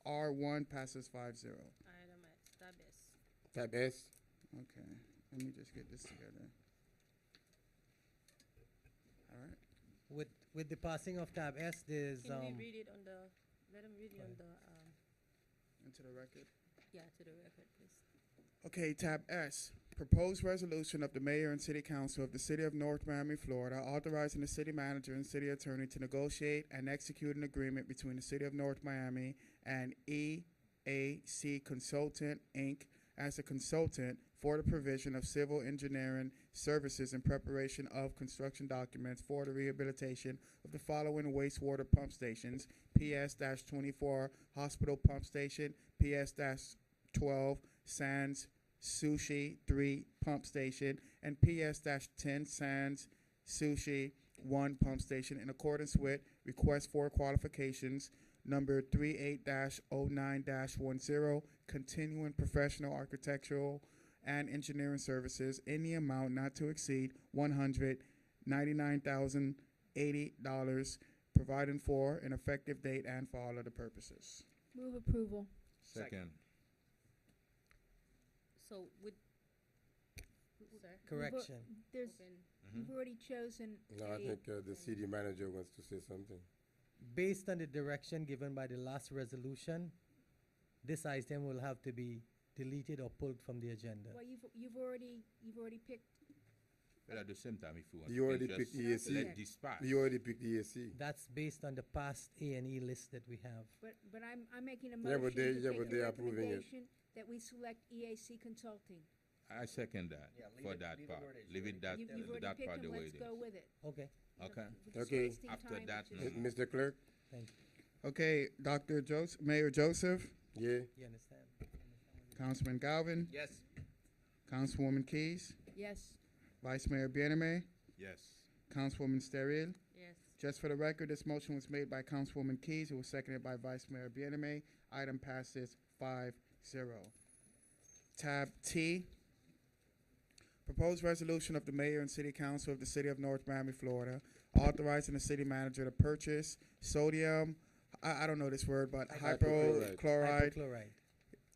R1 passes 5-0. Item S, tab S. Tab S. Okay, let me just get this together. All right. With the passing of tab S, there's Can we read it on the, let him read it on the, Into the record. yeah, to the record, please. Okay, tab S. Proposed resolution of the mayor and city council of the city of North Miami, Florida, authorizing the city manager and city attorney to negotiate and execute an agreement between the city of North Miami and EAC Consultant, Inc. as a consultant for the provision of civil engineering services and preparation of construction documents for the rehabilitation of the following wastewater pump stations: PS-24 Hospital Pump Station, PS-12 Sands Sushi 3 Pump Station, and PS-10 Sands Sushi 1 Pump Station in accordance with request for qualifications number 38-09-10, continuing professional architectural and engineering services in the amount not to exceed $199,080, providing for an effective date and for all other purposes. Move approval. Second. So with, sir, correction. There's, open, you've already chosen No, I think the city manager wants to say something. Based on the direction given by the last resolution, this item will have to be deleted or pulled from the agenda. well, you've already picked. But at the same time, if you want, You already can picked just EAC. let this pass. You already picked the EAC. That's based on the past A&E list that we have. But I'm making a Yeah, motion but to they- take yeah, but the they are approving it. recommendation that we select EAC Consulting. I second that for that part. Leave it that, You've already that picked part the them, way let's it go is. with it. Okay, Okay. We're just Okay. wasting After time, that, which is- Mr. Clerk? thank you. Okay, Mayor Joseph, Yeah. You understand? Councilman Galvin, Yes. Councilwoman Keys, Yes. Vice Mayor Bieneme, Yes. Councilwoman Steril. yes. Just for the record, this motion was made by Councilwoman Keys. It was seconded by Vice Mayor Bieneme. Item passes 5-0. Tab T. Proposed resolution of the mayor and city council of the city of North Miami, Florida, authorizing the city manager to purchase sodium, I don't know this word, but Hypochlorite. hypochlorite, Hypochlorite.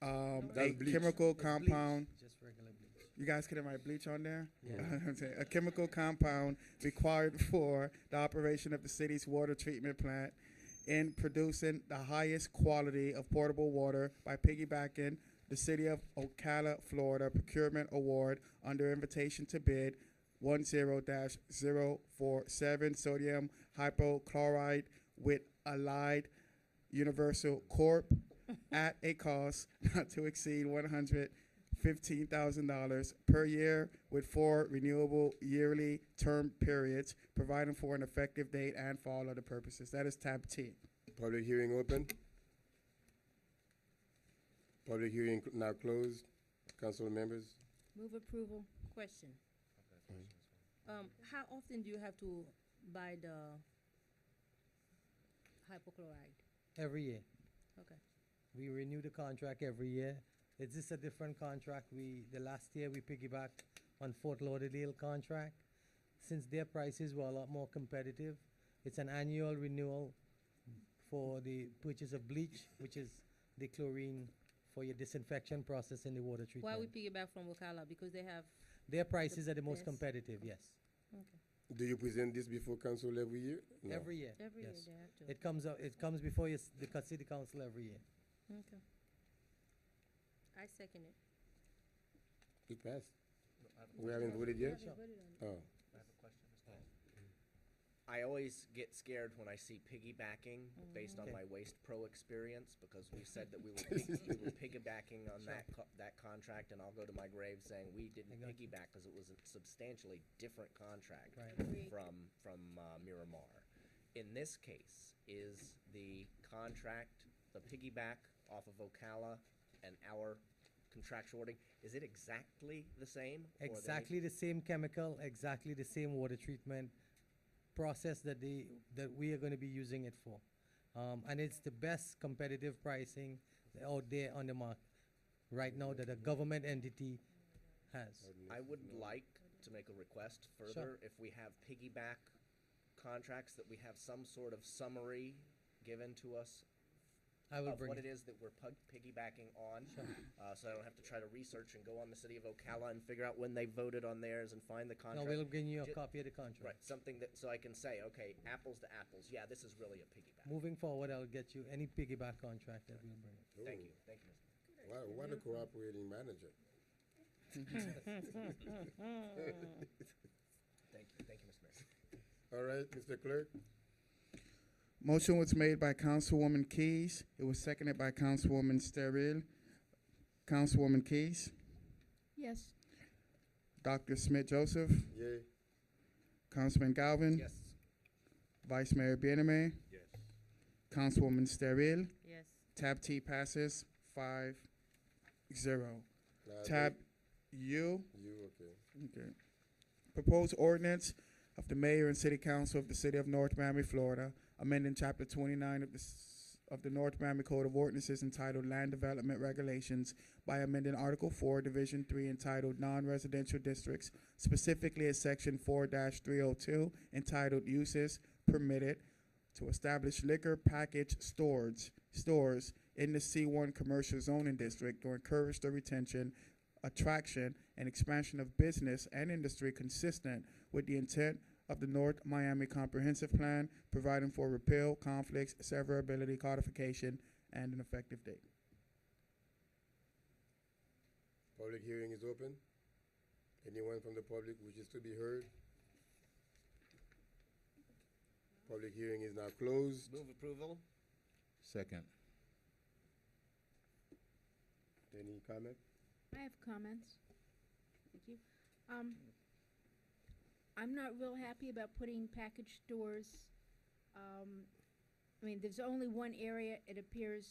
a That's bleach. chemical It's compound. bleach, just regular bleach. You guys can write bleach on there? Yeah. A chemical compound required for the operation of the city's water treatment plant in producing the highest quality of potable water by piggybacking the City of Ocala, Florida procurement award under invitation to bid 10-047 sodium hypochlorite with Allied Universal Corp. At a cost not to exceed $115,000 per year with 4 renewable yearly term periods, providing for an effective date and for all other purposes. That is tab T. Public hearing open. Public hearing now closed. Council members? Move approval. Question. How often do you have to buy the hypochlorite? Every year. Okay. We renew the contract every year. Is this a different contract? The last year we piggybacked on Fort Lauderdale contract. Since their prices were a lot more competitive, it's an annual renewal for the purchase of bleach, which is the chlorine for your disinfection process in the water treatment. Why we piggyback from Ocala? Because they have, Their prices are the most best. competitive, yes. okay. Do you present this before council every year? No. Every year. Every year yes. they have to. It comes before the city council every year. Okay. I second it. It passed. We haven't voted yet? Haven't voted on it. Oh. I have a question, Mr. I always get scared when I see piggybacking based on Okay. my Waste Pro experience, because we said that we were, we were piggybacking on that contract, and I'll go to my grave saying we didn't I got you. piggyback because it was a substantially different contract Right. from Miramar. In this case, is the contract, the piggyback off of Ocala and our contractual wording, is it exactly the same? or there Exactly the same chemical, exactly the same water treatment process that we are going to be using it for. And it's the best competitive pricing out there on the market right now that a government entity has. I would like to make a request further, if we have piggyback contracts, that we have some sort of summary given to us I will of bring what it. it is that we're piggybacking on, so I don't have to try to research and go on the city of Ocala and figure out when they voted on theirs and find the No, contract. we'll bring you a Ju- copy of the contract. Right, something that, so I can say, okay, apples to apples, yeah, this is really a piggyback. Moving forward, I'll get you any piggyback contract that we'll bring. Thank Ooh, you, Mr. Mayor. What a cooperating manager. Thank you, Mr. Mayor. All right, Mr. Clerk? Motion was made by Councilwoman Keys. It was seconded by Councilwoman Sterrell. Councilwoman Keys, Yes. Dr. Smith Joseph, Yay. Councilman Galvin, Yes, Vice Mayor Bename, Yes. Councilwoman Sterrell. Yes. Tab T passes 5-0. Now, Tab U. You, okay. Okay. Proposed ordinance of the mayor and city council of the city of North Miami, Florida, amending chapter 29 of the North Miami Code of Ordinances entitled Land Development Regulations by amending Article 4, Division 3 entitled Non-Residential Districts, specifically at Section 4-302 entitled Uses Permitted, to establish liquor package stores in the C1 Commercial Zoning District to encourage the retention, attraction, and expansion of business and industry consistent with the intent of the North Miami Comprehensive Plan, providing for repeal, conflicts, severability, codification, and an effective date. Public hearing is open. Anyone from the public wishes to be heard? Public hearing is now closed. move approval? Second. Any comment? I have comments. Thank you. I'm not real happy about putting package stores. I mean, there's only one area, it appears,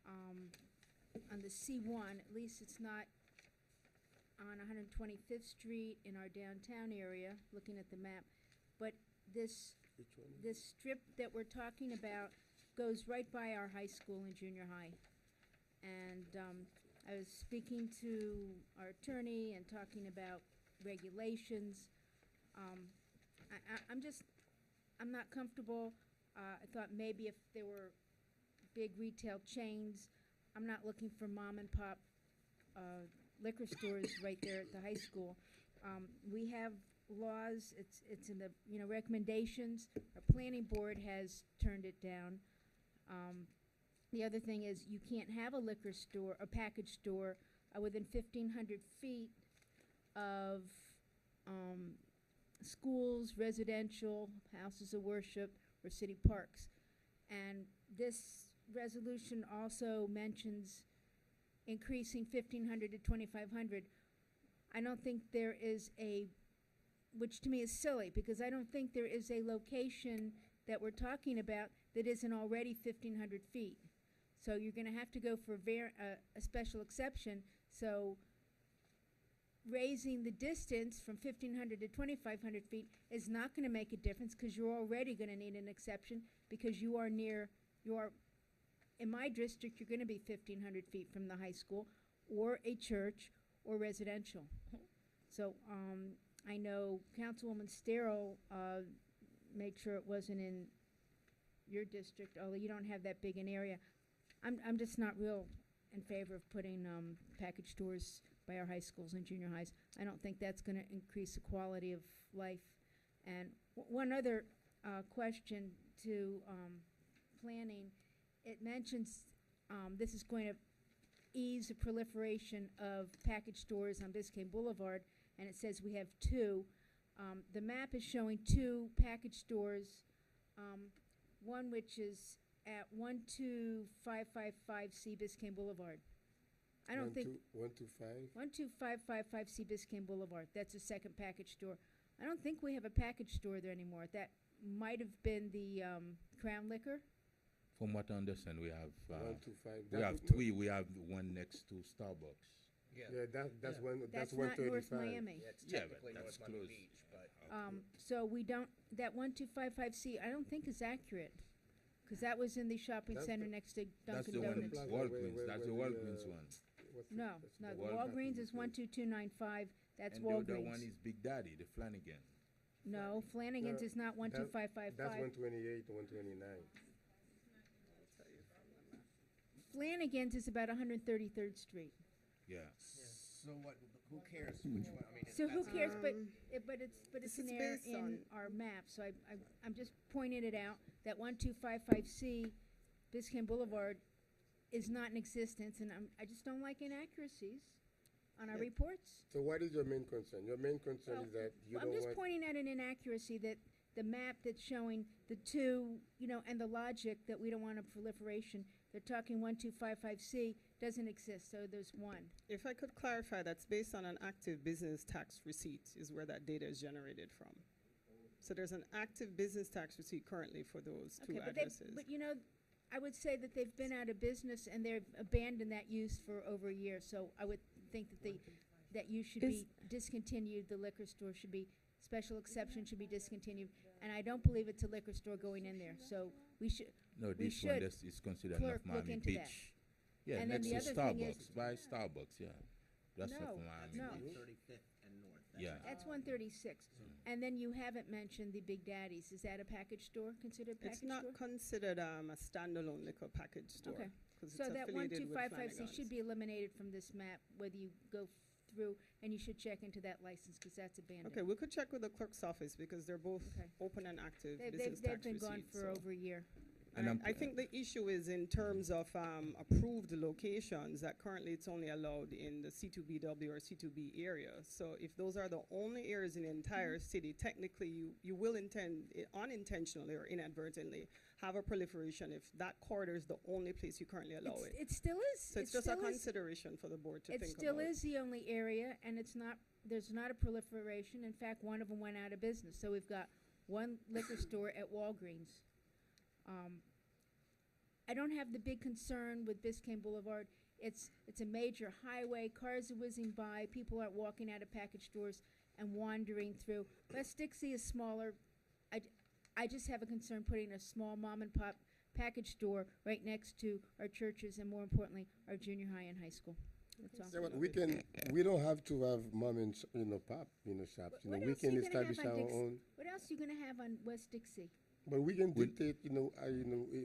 on the C1, at least it's not on 125th Street in our downtown area, looking at the map. But this Which one? this strip that we're talking about goes right by our high school and junior high. And I was speaking to our attorney and talking about regulations. I'm not comfortable. I thought maybe if there were big retail chains, I'm not looking for mom and pop liquor stores right there at the high school. We have laws, it's in the, recommendations. Our planning board has turned it down. The other thing is you can't have a liquor store, a package store, within 1,500 feet of schools, residential, houses of worship, or city parks. And this resolution also mentions increasing 1,500 to 2,500. I don't think there is which to me is silly, because I don't think there is a location that we're talking about that isn't already 1,500 feet. So you're gonna have to go for a special exception. So raising the distance from 1,500 to 2,500 feet is not gonna make a difference, because you're already gonna need an exception, because you are in my district, you're gonna be 1,500 feet from the high school, or a church, or residential. So, I know Councilwoman Sterrell, made sure it wasn't in your district, although you don't have that big an area. I'm just not real in favor of putting, package stores by our high schools and junior highs. I don't think that's gonna increase the quality of life. And one other, question to, planning, it mentions, this is going to ease the proliferation of package stores on Biscayne Boulevard, and it says we have 2. The map is showing 2 package stores, one which is at 12555C Biscayne Boulevard. I don't think 125? 12555C Biscayne Boulevard. That's a second package store. I don't think we have a package store there anymore. That might have been the Crown Liquor. From what I understand, we have 125. we That have would- 3. We have the one next to Starbucks. Yeah, that's Yeah. one. That's That's not North 135. Miami. Yeah, it's Yeah, technically but North that's Miami close. Beach, but So we don't, that 12555C, I don't think is accurate, because that was in the shopping That's center the- next to That's Dunkin' the one. Donuts. Plaza Walgreens. where- That's the where Walgreens the, one. What's No, that's no, the the Walgreens. Walgreens is 12295, that's And the other one Walgreens. is Big Daddy, the Flanagan. No, Flanagan's No, is not That's 12555. 128, 129. Flanagan's is about 133rd Street. Yeah. So what, who cares which one? I mean, So who cares, but, Um, but it's this an is error based in on- our map, so I'm just pointing it out, that 1255C Biscayne Boulevard is not in existence, and I just don't like inaccuracies on our Yeah. reports. So what is your main concern? Your main concern Well, is that you I'm don't just want, pointing out an inaccuracy that the map that's showing the two, and the logic that we don't want a proliferation, they're talking 1255C doesn't exist, so there's one. If I could clarify, that's based on an active business tax receipt is where that data is generated from. So there's an active business tax receipt currently for those two Okay, addresses. but I would say that they've been out of business and they've abandoned that use for over a year, so I would think that that use should be discontinued, the liquor store should be, special exception should be discontinued, and I don't believe it's a liquor store going in there, so we should, No, We this one should, is considered clerk, North look Miami into that. Beach. Yeah, And then next the to other thing is- Starbucks, by Starbucks, yeah. That's No, North Miami no. Beach. 135th and North. Yeah. that's 136. And then you haven't mentioned the Big Daddy's, is that a package store, considered a package It's not store? considered a standalone liquor package store. Okay. 'Cause it's So that affiliated with 1255C Flanagan's. should be eliminated from this map, whether you go through, and you should check into that license, because that's abandoned. Okay, we could check with the clerk's office because they're both Okay. open and active They've, business they've tax been gone receipts, for so. over a year. And I'm- I think the issue is in terms of approved locations, that currently it's only allowed in the C2BW or C2B area. So if those are the only areas in the entire city, technically you will unintentionally or inadvertently have a proliferation if that corridor is the only place you currently allow it. It still is. So it's it just a still is- consideration for the board to It think about. still is the only area, and there's not a proliferation. In fact, one of them went out of business. So we've got one liquor store at Walgreens. I don't have the big concern with Biscayne Boulevard. It's a major highway. Cars are whizzing by. People are walking out of package stores and wandering through. West Dixie is smaller. I just have a concern putting a small mom and pop package store right next to our churches and, more importantly, our junior high and high school. That's all. yeah, but we don't have to have mom and, pop, shops. What We else can you gonna have establish on our Dix- own. What else you gonna have on West Dixie? But we can We- dictate,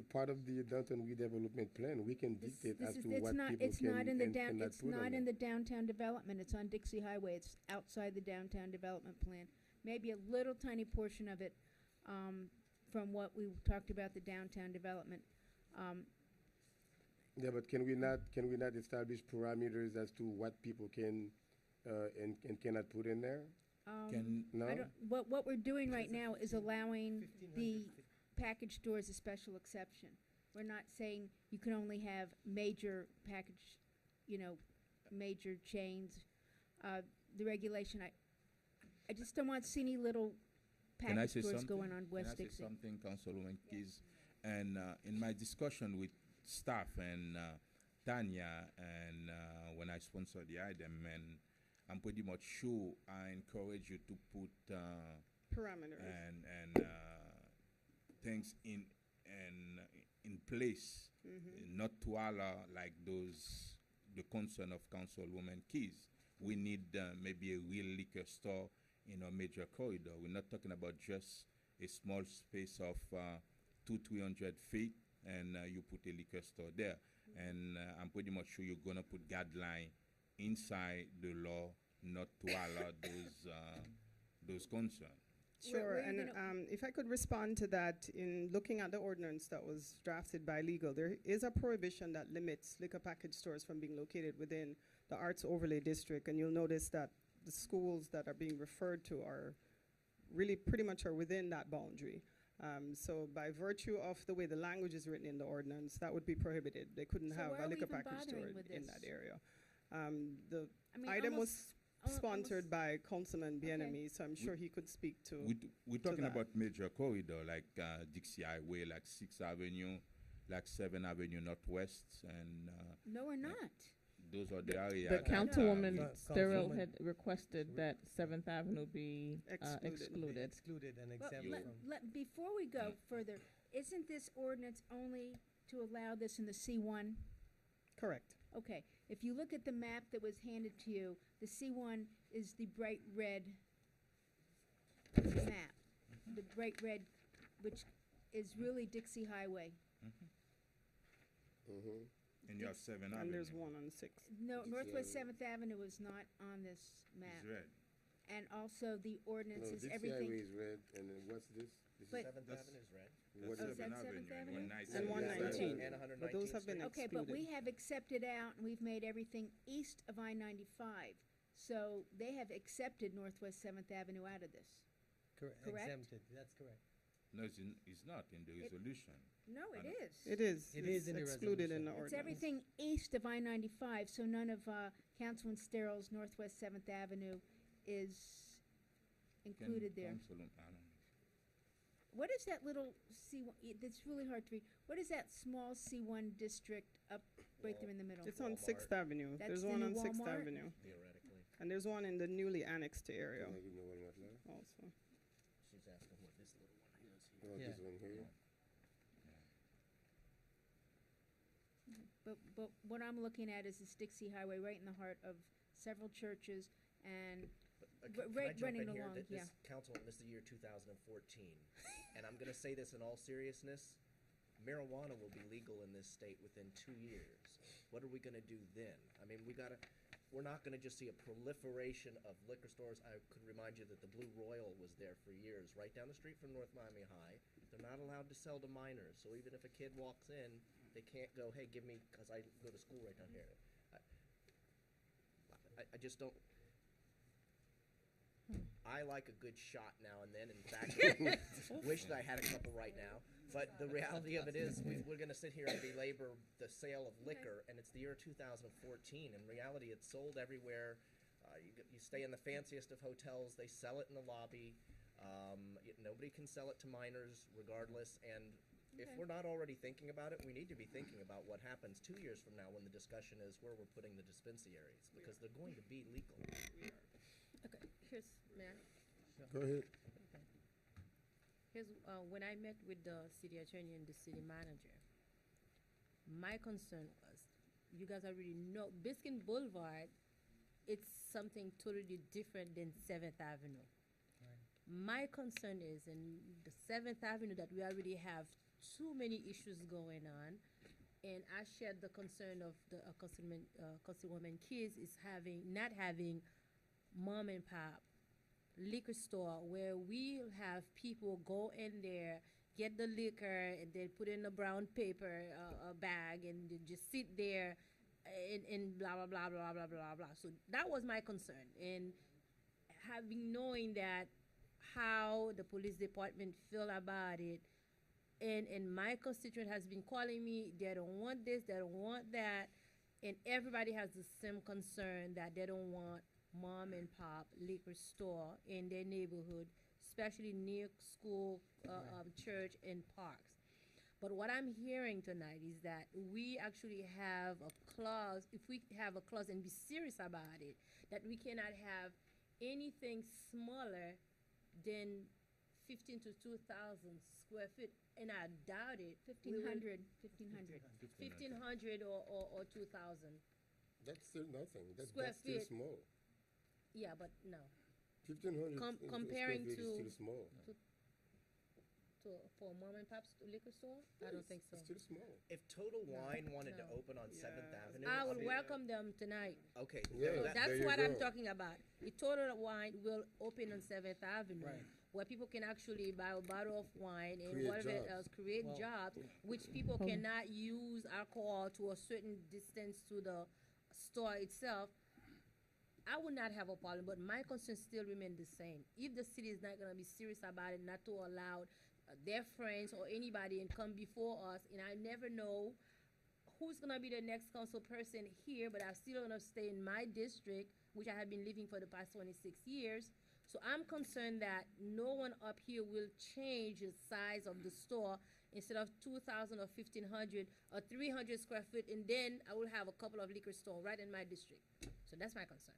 part of the downtown redevelopment plan, we can dictate as to It's what not, people it's can not in the and down, cannot it's put on not in there. the downtown development, it's on Dixie Highway, it's outside the downtown development plan. Maybe a little tiny portion of it, from what we talked about the downtown development. Yeah, but can we not establish parameters as to what people can, and cannot put in there? Can, No? I don't, what we're doing right now is allowing the package stores a special exception. We're not saying you can only have major package, major chains. The regulation, I just don't want to see any little Can I package say stores something? going on West Can I say Dixie. something, Councilwoman Keys? And in my discussion with staff and Tanya, and when I sponsored the item, and I'm pretty much sure I encourage you to put Parameters. and things in place, not to allow like the concern of Councilwoman Keys. We need maybe a real liquor store in a major corridor. We're not talking about just a small space of 200-300 feet, and you put a liquor store there. And I'm pretty much sure you're gonna put guideline inside the law not to allow those concerns. Sure, where you and gonna- if I could respond to that, in looking at the ordinance that was drafted by legal, there is a prohibition that limits liquor package stores from being located within the Arts Overlay District, and you'll notice that the schools that are being referred to are really pretty much are within that boundary. So by virtue of the way the language is written in the ordinance, that would be prohibited. They couldn't So have why a are we liquor even package store bothering with in this? that area. The I mean, item almost- was sponsored by Councilman Okay. Bienemy, so I'm sure he could speak to. We're talking that. about major corridor like Dixie Highway, like 6th Avenue, like 7th Avenue Northwest, and No, we're not. those are the areas. The that, Councilwoman Councilwoman- Sterrell had requested that 7th Avenue be Excluded. excluded. And But exempt from. before we go further, isn't this ordinance only to allow this in the C1? Correct. Okay, if you look at the map that was handed to you, the C1 is the bright red map. The bright red, which is really Dixie Highway. And you have Seven Avenue. And there's one on Sixth. No, Dixie Northwest Highway. 7th Avenue is not on this map. It's red. And also the ordinance No, is Dixie everything. Highway is red, and then what's this? This But- Seventh That's- Avenue is red. What That's is Seven that Seventh Avenue Avenue? And 119. And 119th. But those have been Okay, but we excluded. have accepted out, and we've made everything east of I-95. So they have accepted Northwest 7th Avenue out of this. Correct? Exempted, that's correct. No, it's not in the resolution. No, it I know. is. It is. It It's is in the excluded in the resolution. It's ordinance. everything east of I-95, so none of Councilman Sterrell's Northwest 7th Avenue is included there. Councilman, I don't know. What is that little C1, that's really hard to read. What is that small C1 district up right there in the middle? It's on Walmart. Sixth Avenue. That's There's the one new on Sixth Walmart? Avenue. Theoretically. And there's one in the newly annexed area Can I give you one more slide? also. She's asking what this little one is here. Oh, Yeah. this one here. But what I'm looking at is this Dixie Highway right in the heart of several churches and But, R- can right- I jump running in here? along, This yeah. council, this is the year 2014, and I'm gonna say this in all seriousness, marijuana will be legal in this state within 2 years. What are we gonna do then? I mean, we're not gonna just see a proliferation of liquor stores. I could remind you that the Blue Royal was there for years, right down the street from North Miami High. They're not allowed to sell to minors, so even if a kid walks in, they can't go, hey, give me, cause I go to school right down here. I just don't. I like a good shot now and then. In fact, wish that I had a couple right now. But the reality of it is, we're going to sit here and belabor the sale of liquor, and it's the year 2014. In reality, it's sold everywhere. You stay in the fanciest of hotels; they sell it in the lobby. Nobody can sell it to minors, regardless. And if Okay. we're not already thinking about it, we need to be thinking about what happens 2 years from now when the discussion is where we're putting the dispensaries, because they're going to be legal. Okay, here's, Mayor. Go ahead. Here's, when I met with the city attorney and the city manager, my concern was, you guys already know, Biscayne Boulevard, it's something totally different than Seventh Avenue. My concern is, in the Seventh Avenue, that we already have too many issues going on, and I shared the concern of the Councilwoman Keys is not having mom and pop liquor store where we have people go in there, get the liquor, and then put in a brown paper bag, and they just sit there and blah blah blah blah blah blah blah. So that was my concern, and knowing that how the police department feel about it, and my constituent has been calling me, they don't want this, they don't want that, and everybody has the same concern that they don't want mom and pop liquor store in their neighborhood, especially near school, church, and parks. But what I'm hearing tonight is that we actually have a clause, if we have a clause and be serious about it, that we cannot have anything smaller than 15 to 2,000 square feet, and I doubt it. 1,500. 1,500 or 2,000. That's still nothing. Square That's still feet. small. Yeah, but no. 1,500 comparing square feet to- is still small. For mom and pop's liquor store? I don't think so. It's still small. If Total No, Wine wanted to no. open on Yeah. 7th Avenue, I I'll will be- welcome them tonight. Okay, Yeah. So that- that's there you what I'm go. talking about. The Total Wine will open on 7th Avenue, Right. where people can actually buy a bottle of wine and Create whatever jobs. else, create Well- jobs, which people cannot use alcohol to a certain distance to the store itself. I would not have a problem, but my concerns still remain the same. If the city is not gonna be serious about it, not to allow their friends or anybody and come before us, and I never know who's gonna be the next council person here, but I'm still gonna stay in my district, which I have been living for the past 26 years. So I'm concerned that no one up here will change the size of the store instead of 2,000 or 1,500 or 300 square feet, and then I will have a couple of liquor stores right in my district. So that's my concern.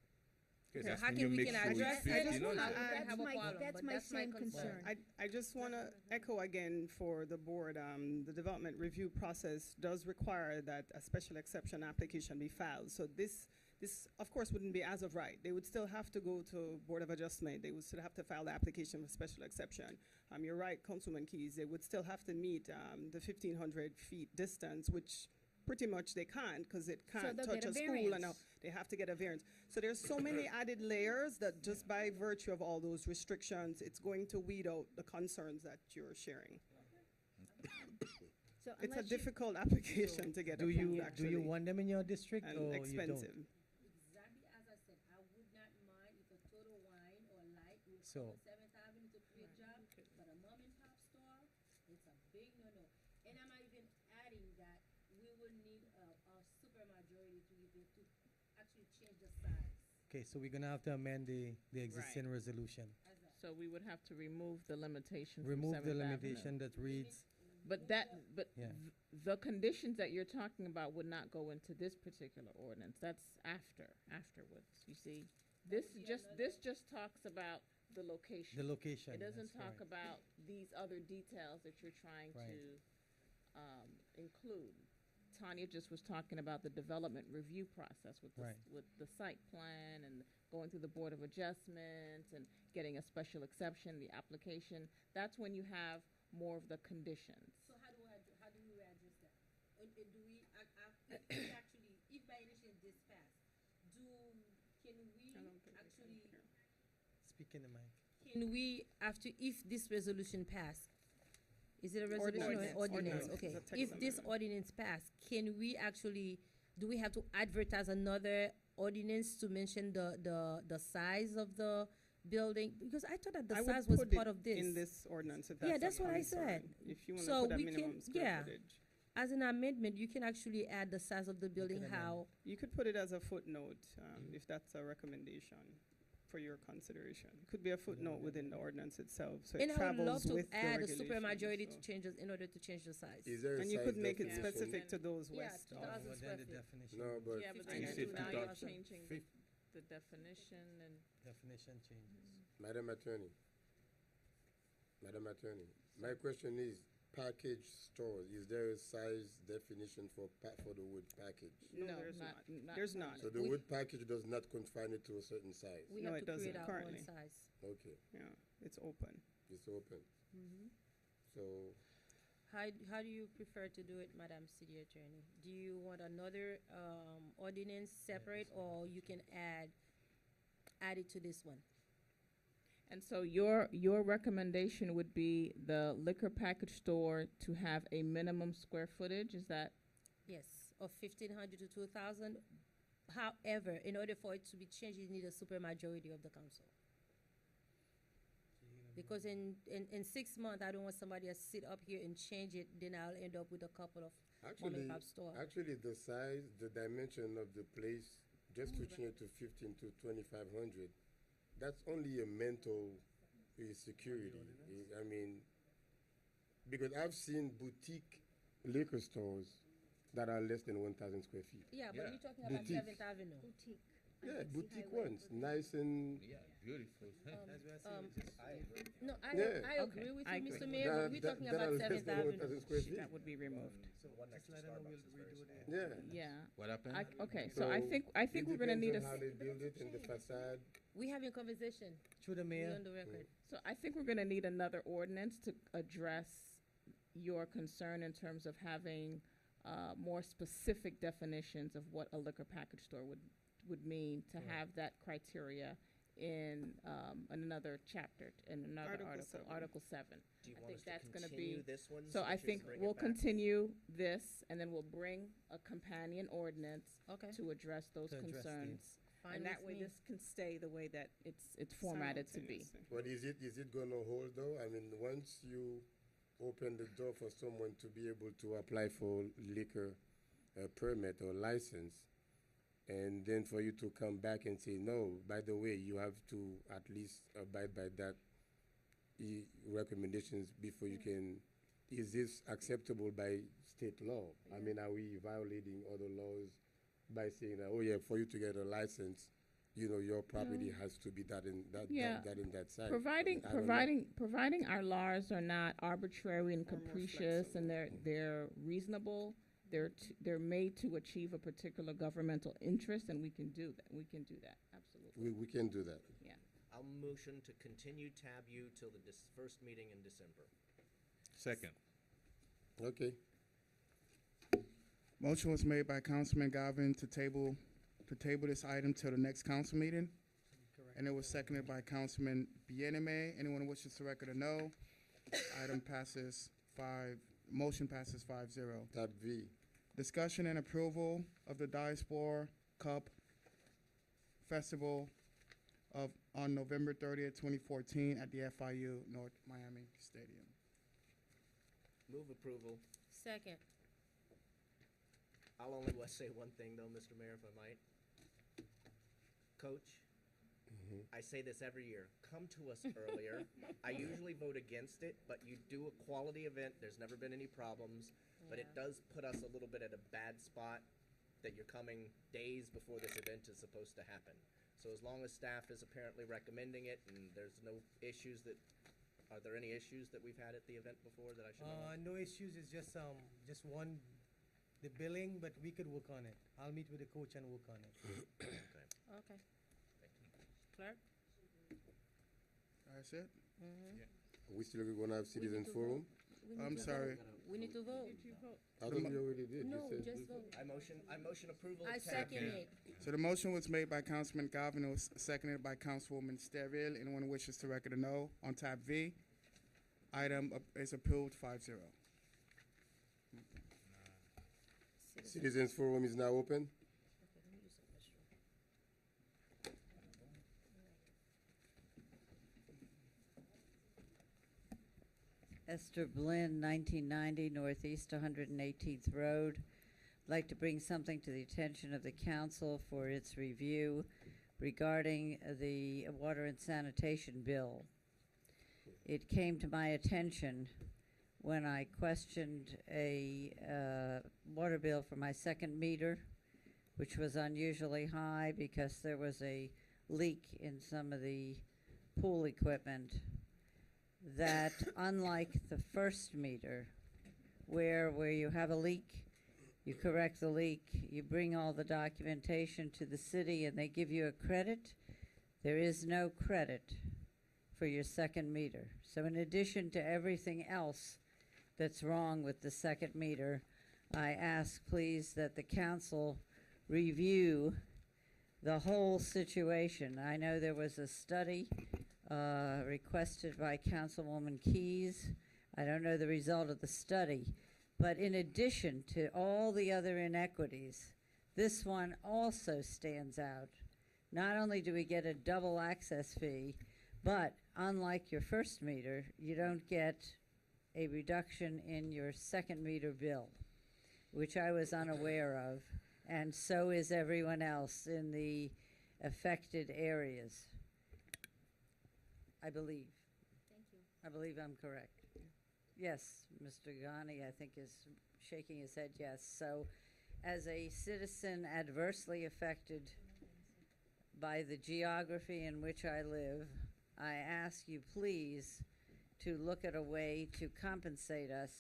Okay, So that's how when can you we make can sure it's address it? 1,500. I wouldn't That's have a my- problem, that's but my that's my same concern. concern. I just want to echo again for the board, the development review process does require that a special exception application be filed. So this of course wouldn't be as of right. They would still have to go to Board of Adjustment. They would still have to file the application for special exception. You're right, Councilman Keys, they would still have to meet the 1,500 feet distance, which pretty much they can't, because it can't they'll touch get a a school, and now variance. they have to get a variance. So there's so many added layers that just by virtue of all those restrictions, it's going to weed out the concerns that you're sharing. So It's a unless you- difficult application to get Do approved, you, actually. do you want them in your district and or you expensive. don't? Exactly as I said, I would not mind if a total wine or light would So- cover Seventh Avenue to create job, but a mom and pop store, it's a big no-no. And I'm not even adding that we will need a super majority to even to actually change the size. Okay, so we're gonna have to amend the existing resolution. As a, So we would have to remove the limitation from Remove the 7th Avenue. limitation that reads, But Yeah. the conditions that you're talking about would not go into this particular ordinance. That's afterwards, you see. This just talks about the location. the location. It doesn't that's talk right. about these other details that you're trying Right. to include. Tanya just was talking about the development review process with Right. with the site plan and going through the Board of Adjustment and getting a special exception, the application. That's when you have more of the conditions. so how do we address that? Do we, if actually, if by initiative this pass, can we I don't think we can actually, hear. Speak in the mic. can we, after, if this resolution pass, is it a resolution or an Ordinance. ordinance? Ordinance. Okay, It's a text if this amendment. ordinance pass, can we actually, do we have to advertise another ordinance to mention the size of the building? Because I thought that the I would size was put it part of this. in this ordinance, if Yeah, that's that's a what I concern. said. If you wanna So put a we can- minimum square yeah. footage. As an amendment, you can actually add the size of the building, amend. how, You could put it as a footnote, if that's a recommendation for your consideration. It could be a footnote within the ordinance itself, so it and I would love travels to with the add a regulation. super majority to so- change, in order to change the size. Is there a And you size could make it definition? specific to those Yeah, west. 2,000 But square then the feet. definition. No, but Yeah, but You then said now you're 2,000. changing Fif- the definition and Definition changes. Madam Attorney, my question is, package stores, is there a size definition for the wood package? No, No, there's not- not. not There's not. So the We- wood package does not confine it to a certain size? We No, have it to create doesn't our own currently. size. Okay, Yeah, it's open. it's open. So, How do you prefer to do it, Madam City Attorney? Do you want another, ordinance separate, or you can add it to this one? And so your recommendation would be the liquor package store to have a minimum square footage, is that? Yes, of 1,500 to 2,000. However, in order for it to be changed, you need a super majority of the council. Because in 6 months, I don't want somebody to sit up here and change it, then I'll end up with a couple of mom actually, and pop store. actually, the size, the dimension of the place, just switching it to 15 to 2,500, that's only a mental security. I mean, because I've seen boutique liquor stores that are less than 1,000 square feet. Yeah, but Yeah. you're talking about Boutique. 7th Avenue. Boutique. Yeah, boutique ones, nice and Yeah, beautiful. That's why I say Um, just- I agree. No, I Yeah. agree with I you, agree. Mr. Mayor, but we're talking that about are less 7th than Avenue. 1,000 square feet. That would be removed. So One next just to let them know Starbucks is we'll very redo small. the. Yeah. Yeah. What happened? Okay, so I think we're gonna it need depends a, on how they build it and the facade. We having a conversation. Through the We mayor. on the record. so I think we're gonna need another ordinance to address your concern in terms of having, more specific definitions of what a liquor package store would mean to Right. have that criteria in, another chapter, in another Article article, 7. Article 7. Do you I want think us to that's gonna continue be- this one? So that I you think bring it we'll back? continue this, and then we'll bring a companion ordinance Okay, to address those To address concerns. fine And that with way, me. this can stay the way that it's formatted to be. Simultaneously. But is it gonna hold though? I mean, once you open the door for someone to be able to apply for liquor permit or license, and then for you to come back and say, no, by the way, you have to at least abide by that recommendations before you can, is this acceptable by state law? I mean, are we violating other laws by saying that, oh yeah, for you to get a license, you know, your property has to be that in that, Yeah. that in that size? Providing, I don't know. providing our laws are not arbitrary and Or more capricious, and they're reasonable. They're made to achieve a particular governmental interest, and we can do that. We can do that, absolutely. We can do that. I'll motion to continue tab U till the first meeting in December. Second. Okay. Motion was made by Councilman Galvin to table this item till the next council meeting, and it was seconded by Councilman Bieneme. Anyone wishes to record a no? Item passes motion passes 5-0. Tab V. Discussion and approval of the Diaspora Cup Festival on November 30th, 2014 at the FIU North Miami Stadium. Move approval. Second. I'll only say one thing though, Mr. Mayor, if I might. Coach, I say this every year, come to us earlier. I usually vote against it, but you do a quality event, there's never been any problems, but it Yeah. does put us a little bit at a bad spot that you're coming days before this event is supposed to happen. So as long as staff is apparently recommending it and there's no issues are there any issues that we've had at the event before that I should know of? No issues, it's just one, the billing, but we could work on it. I'll meet with the coach and work on it. Okay. Okay. Clerk? That's it? We still gonna have citizens to forum? We need I'm to sorry. vote. We need to vote. I thought we already did. No, You said just vote. I motion approval I of tab second V. it. So the motion was made by Councilman Galvin, it was seconded by Councilwoman Sterrill. Anyone wishes to record a no on tab V? Item is approved 5-0. Citizens forum is now open. Okay, let me use the restroom. Esther Blinn, 1990 Northeast 118th Road. I'd like to bring something to the attention of the council for its review regarding the water and sanitation bill. It came to my attention when I questioned a water bill for my second meter, which was unusually high because there was a leak in some of the pool equipment, that unlike the first meter, where you have a leak, you correct the leak, you bring all the documentation to the city and they give you a credit, there is no credit for your second meter. So in addition to everything else that's wrong with the second meter, I ask please that the council review the whole situation. I know there was a study requested by Councilwoman Keys. I don't know the result of the study, but in addition to all the other inequities, this one also stands out. Not only do we get a double access fee, but unlike your first meter, you don't get a reduction in your second meter bill, which I was unaware of, and so is everyone else in the affected areas. I believe. Thank you. I believe I'm correct. Yes, Mr. Ghani, I think, is shaking his head yes. So, as a citizen adversely affected by the geography in which I live, I ask you please to look at a way to compensate us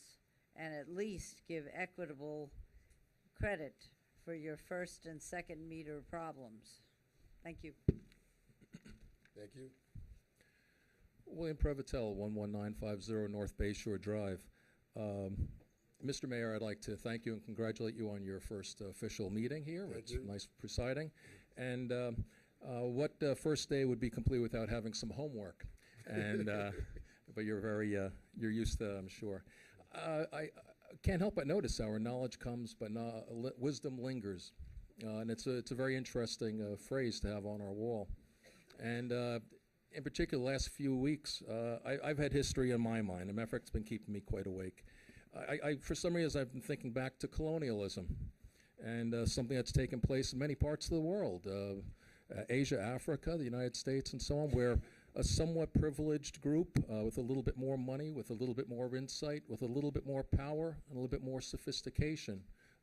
and at least give equitable credit for your first and second meter problems. Thank you. Thank you. William Previtel, 11950 North Bayshore Drive. Mr. Mayor, I'd like to thank you and congratulate you on your first official meeting here. Thank It's you. nice presiding. And what first day would be complete without having some homework? And but you're you're used to, I'm sure. I can't help but notice our knowledge comes, but wisdom lingers. And it's a very interesting phrase to have on our wall. And in particular, the last few weeks, I've had history in my mind. A matter of fact, it's been keeping me quite awake. For some reason, I've been thinking back to colonialism and something that's taken place in many parts of the world, Asia, Africa, the United States, and so on, where a somewhat privileged group with a little bit more money, with a little bit more insight, with a little bit more power, and a little bit more sophistication,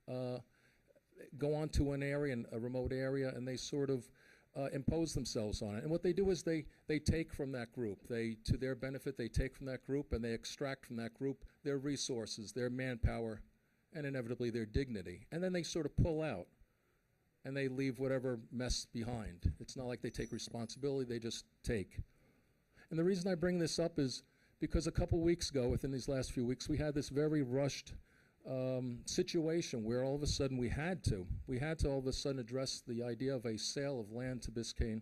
go onto an area, a remote area, and they sort of impose themselves on it. And what they do is they take from that group. To their benefit, they take from that group and they extract from that group their resources, their manpower, and inevitably their dignity. And then they sort of pull out and they leave whatever mess behind. It's not like they take responsibility, they just take. And the reason I bring this up is because a couple weeks ago, within these last few weeks, we had this very rushed situation where all of a sudden we had to all of a sudden address the idea of a sale of land to Biscayne,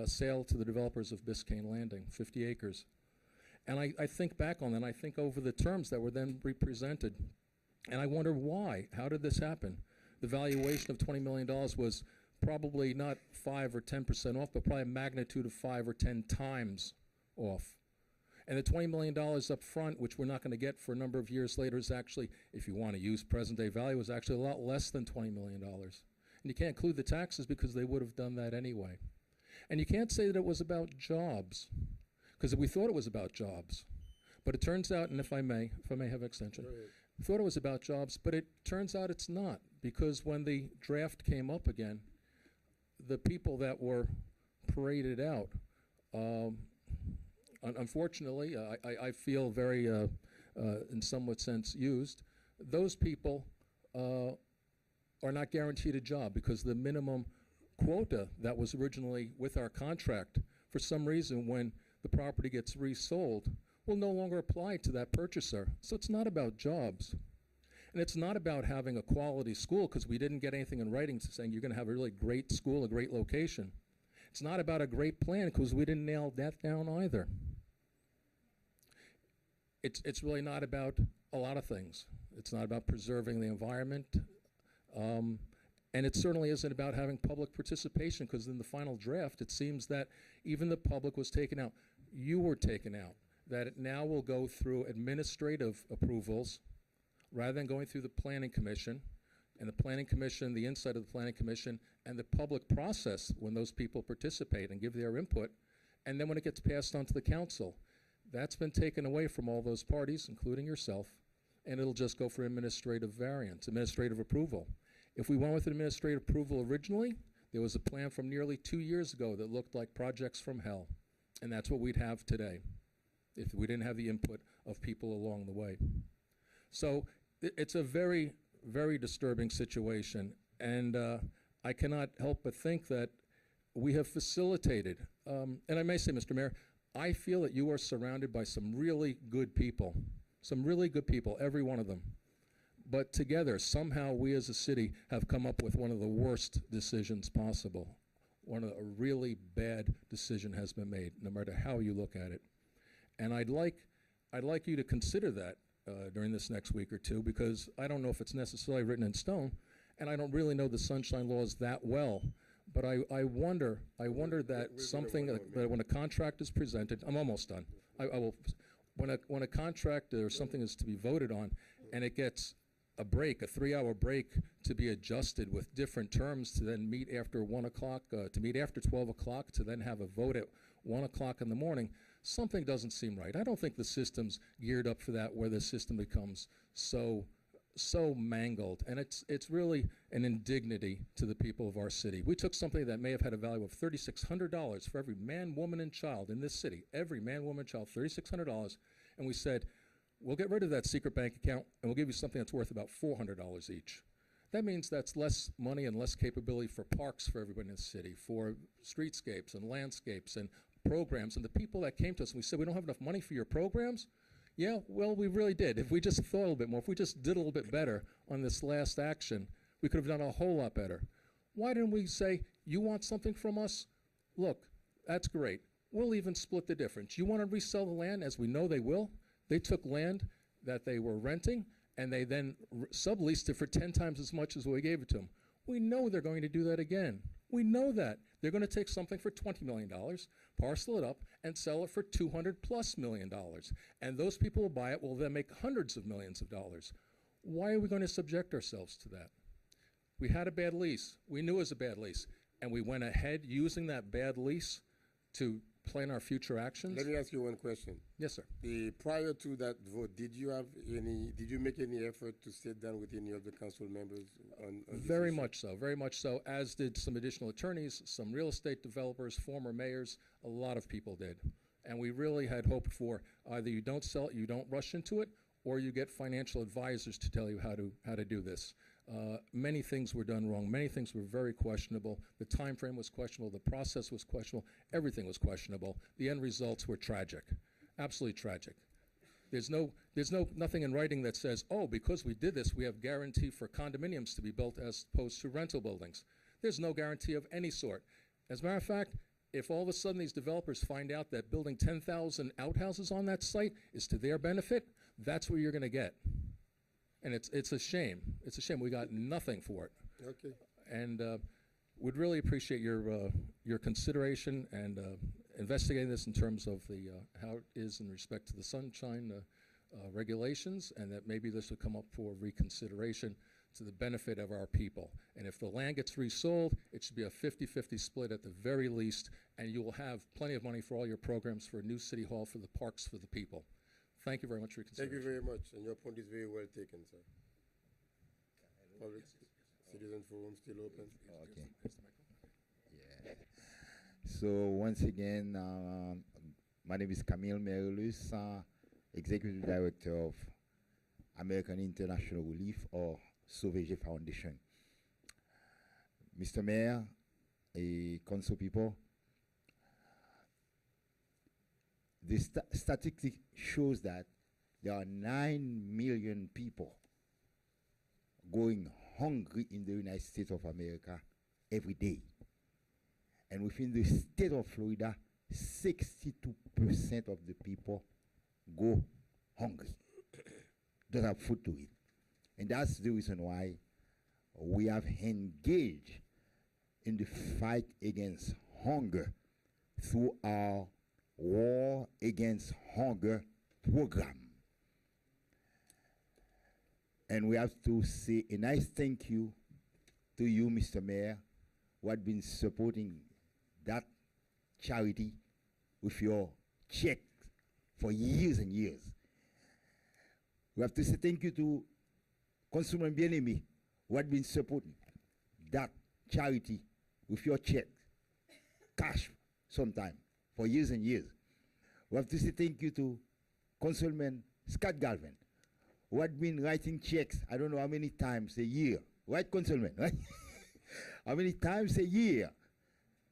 sale to the developers of Biscayne Landing, 50 acres. And I think back on that, and I think over the terms that were then represented, and I wonder why. How did this happen? The valuation of $20 million was probably not 5 or 10% off, but probably a magnitude of 5 or 10 times off. And the $20 million up front, which we're not going to get for a number of years later, is actually, if you want to use present-day value, is actually a lot less than $20 million. And you can't include the taxes because they would have done that anyway. And you can't say that it was about jobs, because we thought it was about jobs. But it turns out, and if I may have extension, we thought it was about jobs, but it turns out it's not, because when the draft came up again, the people that were paraded out, unfortunately, I feel very, in somewhat sense, used. Those people are not guaranteed a job because the minimum quota that was originally with our contract, for some reason, when the property gets resold, will no longer apply to that purchaser. So it's not about jobs. And it's not about having a quality school, because we didn't get anything in writing saying you're going to have a really great school, a great location. It's not about a great plan, because we didn't nail that down either. It's really not about a lot of things. It's not about preserving the environment. And it certainly isn't about having public participation, because in the final draft, it seems that even the public was taken out. You were taken out. That it now will go through administrative approvals rather than going through the Planning Commission, and the Planning Commission, the inside of the Planning Commission, and the public process when those people participate and give their input, and then when it gets passed on to the council. That's been taken away from all those parties, including yourself, and it'll just go for administrative variance, administrative approval. If we went with administrative approval originally, there was a plan from nearly 2 years ago that looked like projects from hell, and that's what we'd have today if we didn't have the input of people along the way. So it's a very, very disturbing situation, and I cannot help but think that we have facilitated, and I may say, Mr. Mayor, I feel that you are surrounded by some really good people, every one of them. But together, somehow we as a city have come up with one of the worst decisions possible. A really bad decision has been made, no matter how you look at it. And I'd like you to consider that during this next week or two, because I don't know if it's necessarily written in stone, and I don't really know the sunshine laws that well. But I wonder that something that when a contract is presented, I'm almost done. When a contract or something is to be voted on, and it gets a 3-hour break to be adjusted with different terms to then meet after 1 o'clock, to meet after 12 o'clock, to then have a vote at 1 o'clock in the morning, something doesn't seem right. I don't think the system's geared up for that, where the system becomes so mangled, and it's really an indignity to the people of our city. We took something that may have had a value of $3,600 for every man, woman, and child in this city, every man, woman, child, $3,600, and we said, we'll get rid of that secret bank account, and we'll give you something that's worth about $400 each. That means that's less money and less capability for parks for everybody in the city, for streetscapes and landscapes and programs. And the people that came to us and we said, we don't have enough money for your programs? Yeah, well, we really did. If we just thought a little bit more, if we just did a little bit better on this last action, we could have done a whole lot better. Why didn't we say, you want something from us? Look, that's great. We'll even split the difference. You want to resell the land, as we know they will? They took land that they were renting, and they then subleased it for 10 times as much as we gave it to them. We know they're going to do that again. We know that. They're going to take something for $20 million, parcel it up, and sell it for $200+ million. And those people who buy it will then make hundreds of millions of dollars. Why are we going to subject ourselves to that? We had a bad lease. We knew it was a bad lease. And we went ahead using that bad lease to plan our future actions. Let me ask you one question. Yes, sir. Prior to that vote, did you make any effort to sit down with any of the council members on this Very issue? much so, as did some additional attorneys, some real estate developers, former mayors, a lot of people did. And we really had hoped for either you don't sell it, you don't rush into it, or you get financial advisors to tell you how to do this. Many things were done wrong. Many things were very questionable. The time frame was questionable. The process was questionable. Everything was questionable. The end results were tragic, absolutely tragic. There's nothing in writing that says, oh, because we did this, we have guarantee for condominiums to be built as opposed to rental buildings. There's no guarantee of any sort. As a matter of fact, if all of a sudden these developers find out that building 10,000 outhouses on that site is to their benefit, that's what you're going to get. And it's a shame. It's a shame. We got nothing for it. Okay. And would really appreciate your consideration and investigating this in terms of the how it is in respect to the sunshine regulations, and that maybe this would come up for reconsideration to the benefit of our people. And if the land gets resold, it should be a 50-50 split at the very least, and you will have plenty of money for all your programs, for a new city hall, for the parks, for the people. Thank you very much for your Thank consideration. you very much, and your point is very well taken, sir. Public Citizen Forum still open. Okay. Yeah. So once again, my name is Camille Merlus, Executive Director of American International Relief, or Sauveger Foundation. Mr. Mayor, council people, the statistic shows that there are 9 million people going hungry in the United States of America every day. And within the state of Florida, 62% of the people go hungry, don't have food to eat. And that's the reason why we have engaged in the fight against hunger through our War Against Hunger program. And we have to say a nice thank you to you, Mr. Mayor, who have been supporting that charity with your check for years and years. We have to say thank you to Councilman Bien-Aimé, who had been supporting that charity with your check, cash sometime, for years and years. We have to say thank you to Councilman Scott Galvin, who had been writing checks, I don't know how many times a year. Right, Councilman, right? How many times a year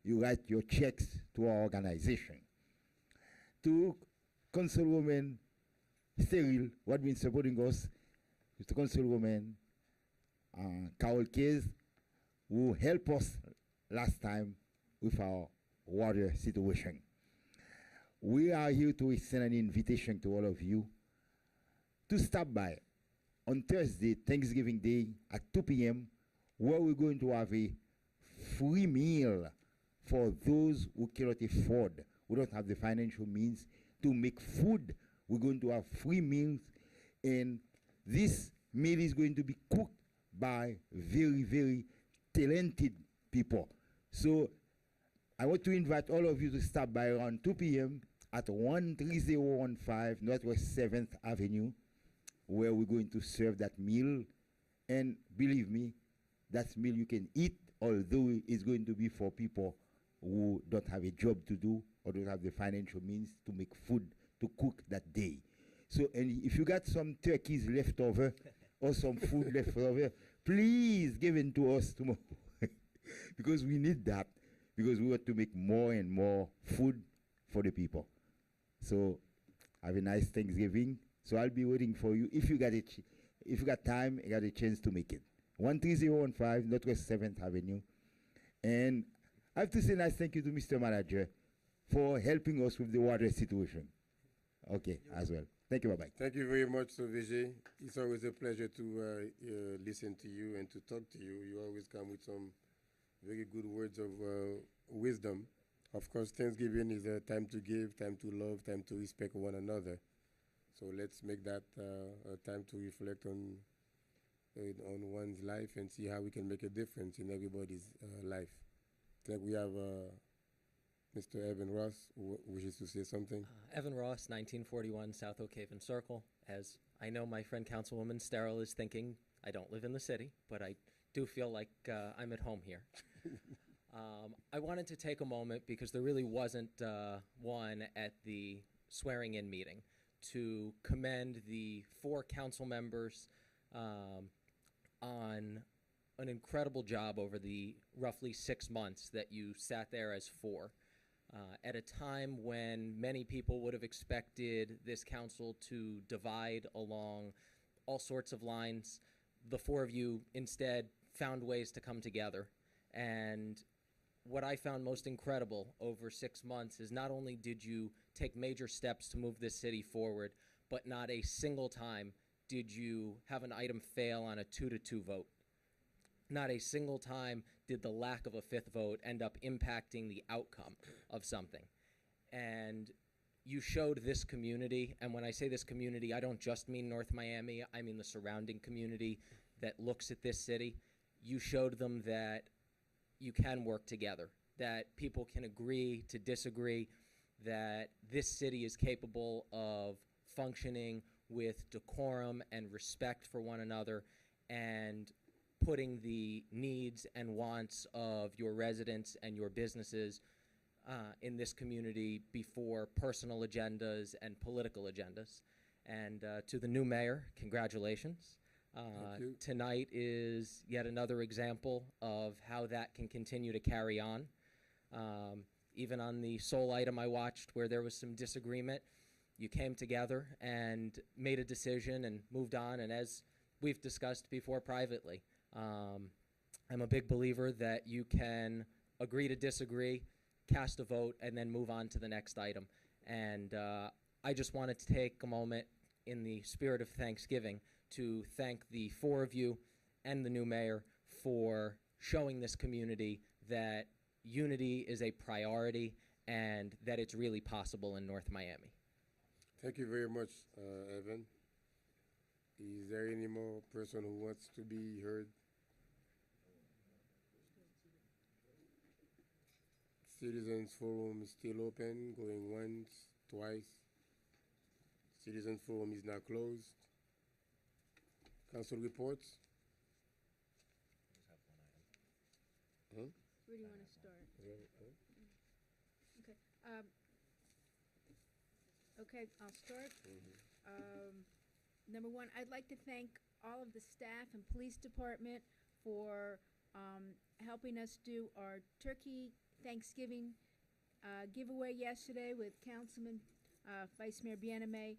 you write your checks to our organization. To Councilwoman Cyril, who had been supporting us, to Councilwoman Carol Case, who helped us last time with our water situation. We are here to extend an invitation to all of you to stop by on Thursday, Thanksgiving Day at 2 p.m., where we're going to have a free meal for those who cannot afford, who don't have the financial means to make food. We're going to have free meals, and this meal is going to be cooked by very, very talented people. So I want to invite all of you to stop by around 2 p.m. at 13015 Northwest 7th Avenue, where we're going to serve that meal. And believe me, that meal you can eat, although it's going to be for people who don't have a job to do or don't have the financial means to make food to cook that day. So, and if you got some turkeys left over or some food left over, please give it to us tomorrow because we need that, because we want to make more and more food for the people. So have a nice Thanksgiving. So I'll be waiting for you if you got it. If you got time, you got a chance to make it. 13015 Northwest 7th Avenue. And I have to say nice thank you to Mr. Manager for helping us with the water situation. Okay, as well. Thank you, bye-bye. Thank you very much, Sauveger. It's always a pleasure to listen to you and to talk to you. You always come with some very good words of wisdom. Of course, Thanksgiving is a time to give, time to love, time to respect one another. So let's make that a time to reflect on one's life and see how we can make a difference in everybody's life. I think we have Mr. Evan Ross who wishes to say something. Evan Ross, 1941 South Oak Haven Circle. As I know my friend Councilwoman Sterrell is thinking, I don't live in the city, but I do feel like I'm at home here. I wanted to take a moment, because there really wasn't one at the swearing-in meeting, to commend the 4 council members on an incredible job over the roughly 6 months that you sat there as 4. At a time when many people would have expected this council to divide along all sorts of lines, the four of you instead found ways to come together. And what I found most incredible over 6 months is not only did you take major steps to move this city forward, but not a single time did you have an item fail on a 2-2 vote. Not a single time did the lack of a fifth vote end up impacting the outcome of something. And you showed this community, and when I say this community, I don't just mean North Miami, I mean the surrounding community that looks at this city. You showed them that you can work together, that people can agree to disagree, that this city is capable of functioning with decorum and respect for one another, and putting the needs and wants of your residents and your businesses in this community before personal agendas and political agendas. And to the new mayor, congratulations. Thank you. Tonight is yet another example of how that can continue to carry on. Even on the sole item I watched where there was some disagreement, you came together and made a decision and moved on. And as we've discussed before privately, I'm a big believer that you can agree to disagree, cast a vote, and then move on to the next item. And I just wanted to take a moment in the spirit of Thanksgiving to thank the four of you and the new mayor for showing this community that unity is a priority and that it's really possible in North Miami. Thank you very much, Evan. Is there any more person who wants to be heard? Citizens Forum is still open, going once, twice. Citizens Forum is now closed. Council reports? Huh? Where do you want to start? Okay. Okay, I'll start. Number one, I'd like to thank all of the staff and police department for helping us do our turkey Thanksgiving giveaway yesterday with Councilman Vice Mayor Biename.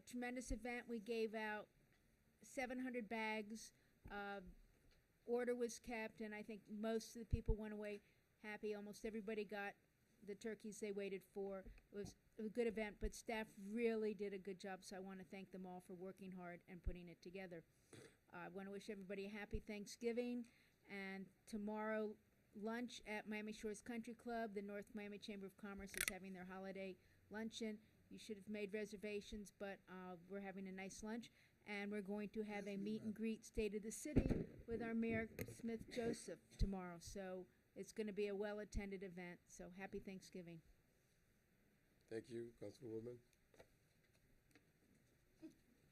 Tremendous event. We gave out 700 bags. Order was kept, and I think most of the people went away happy. Almost everybody got the turkeys they waited for. It was a good event, but staff really did a good job, so I want to thank them all for working hard and putting it together. I want to wish everybody a happy Thanksgiving, and tomorrow lunch at Miami Shores Country Club. The North Miami Chamber of Commerce is having their holiday luncheon. You should have made reservations, but we're having a nice lunch, and we're going to have a meet and greet State of the City with our Mayor Smith Joseph tomorrow. So it's going to be a well-attended event. So happy Thanksgiving. Thank you, Councilwoman.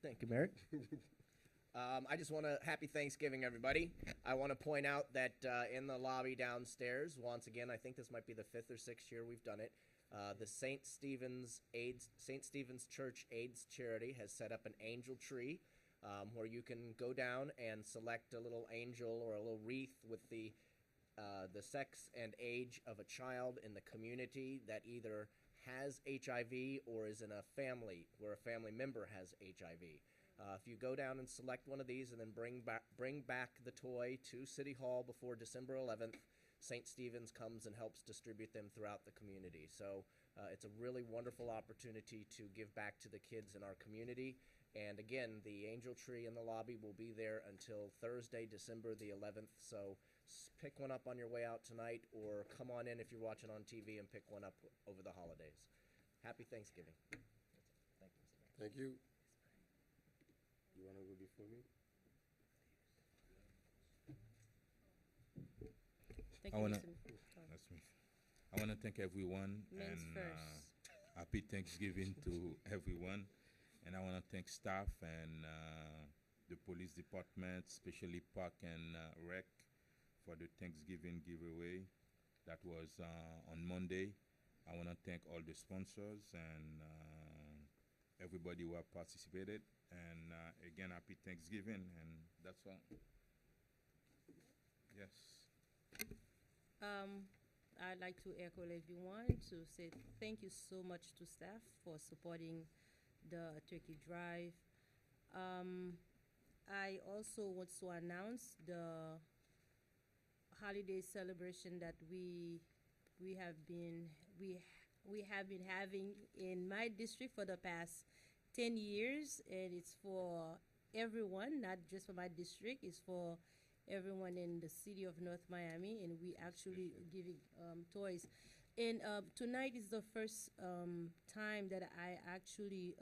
Thank you, Merrick. I just want to happy Thanksgiving, everybody. I want to point out that in the lobby downstairs, once again, I think this might be the 5th or 6th year we've done it. The St. Stephen's Church AIDS Charity has set up an angel tree where you can go down and select a little angel or a little wreath with the sex and age of a child in the community that either has HIV or is in a family where a family member has HIV. If you go down and select one of these and then bring back the toy to City Hall before December 11th, St. Stephen's comes and helps distribute them throughout the community. So it's a really wonderful opportunity to give back to the kids in our community. And again, the angel tree in the lobby will be there until Thursday, December the 11th. So pick one up on your way out tonight, or come on in if you're watching on TV and pick one up over the holidays. Happy Thanksgiving. Thank you, Mr. Mayor. Thank you. You want to go before me? Thank I you, wanna- Mr. That's me. I want to thank everyone Men's and first. happy Thanksgiving to everyone. And I want to thank staff and the police department, especially Park and Rec, for the Thanksgiving giveaway that was on Monday. I want to thank all the sponsors and everybody who have participated. And again, happy Thanksgiving, and that's all. Yes. I'd like to echo everyone to say thank you so much to staff for supporting the turkey drive. I also want to announce the holiday celebration that we have been we have been having in my district for the past 10 years, and it's for everyone, not just for my district. It's for everyone in the city of North Miami, and we actually giving toys. And tonight is the first time that I actually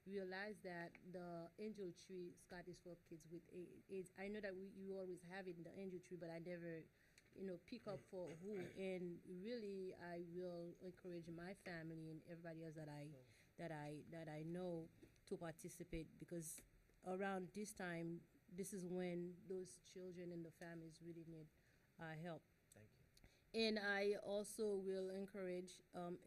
realized that the angel tree, Scott, is for kids with AIDS. I know that you always have it in the angel tree, but I never, pick up for who. And really, I will encourage my family and everybody else that I know to participate, because around this time, this is when those children and the families really need help. Thank you. And I also will encourage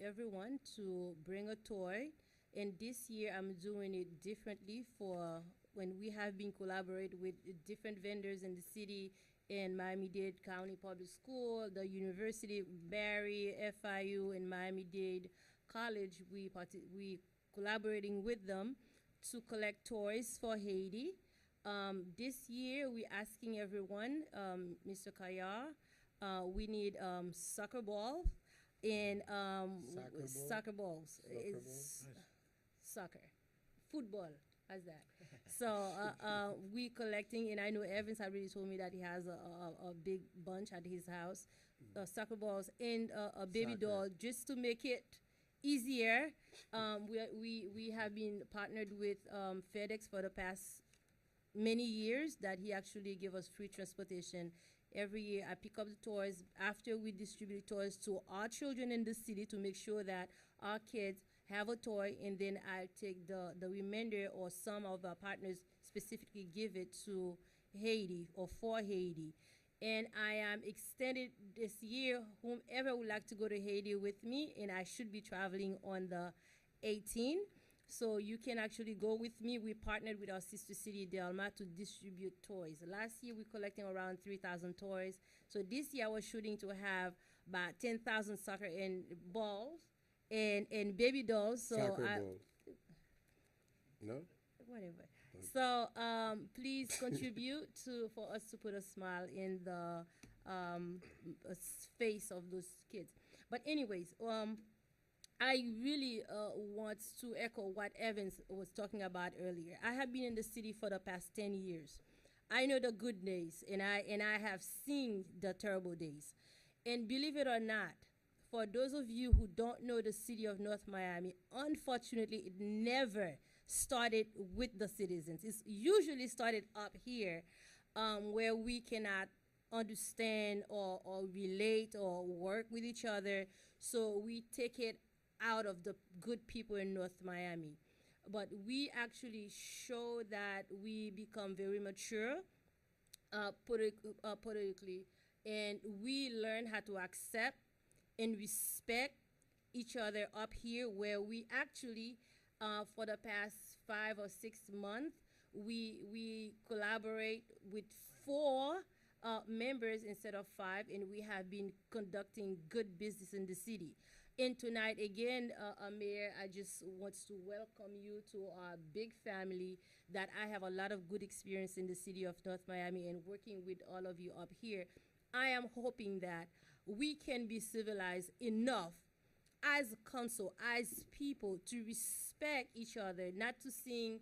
everyone to bring a toy. And this year, I'm doing it differently for when we have been collaborate with different vendors in the city and Miami-Dade County Public School, the University of Barry, FIU, and Miami-Dade College. We collaborating with them to collect toys for Haiti. This year, we're asking everyone, Mr. Kayar, we need soccer ball and soccer balls. It's soccer, football, as that. So we collecting, and I know Evans already told me that he has a big bunch at his house, soccer balls and a baby doll, just to make it easier. We have been partnered with FedEx for the past many years, that he actually give us free transportation. Every year I pick up the toys after we distribute toys to our children in the city to make sure that our kids have a toy, and then I take the remainder, or some of our partners specifically give it to Haiti or for Haiti. And I am extended this year, whomever would like to go to Haiti with me, and I should be traveling on the 18th. So you can actually go with me. We partnered with our sister city, Delma, to distribute toys. Last year, we collecting around 3,000 toys. So this year, I was shooting to have about 10,000 soccer and balls and baby dolls. So Soccer ball. No? Whatever. So please contribute for us to put a smile in the face of those kids. But anyways, I really want to echo what Evans was talking about earlier. I have been in the city for the past 10 years. I know the good days, and I have seen the terrible days. And believe it or not, for those of you who don't know the city of North Miami, unfortunately, it never started with the citizens. It's usually started up here, where we cannot understand or relate or work with each other. So we take it out of the good people in North Miami. But we actually show that we become very mature politically, and we learn how to accept and respect each other up here, where we actually, for the past 5 or 6 months, we collaborate with 4 members instead of 5, and we have been conducting good business in the city. And tonight, again, Mayor, I just want to welcome you to our big family, that I have a lot of good experience in the city of North Miami and working with all of you up here. I am hoping that we can be civilized enough as a council, as people, to respect each other, not to see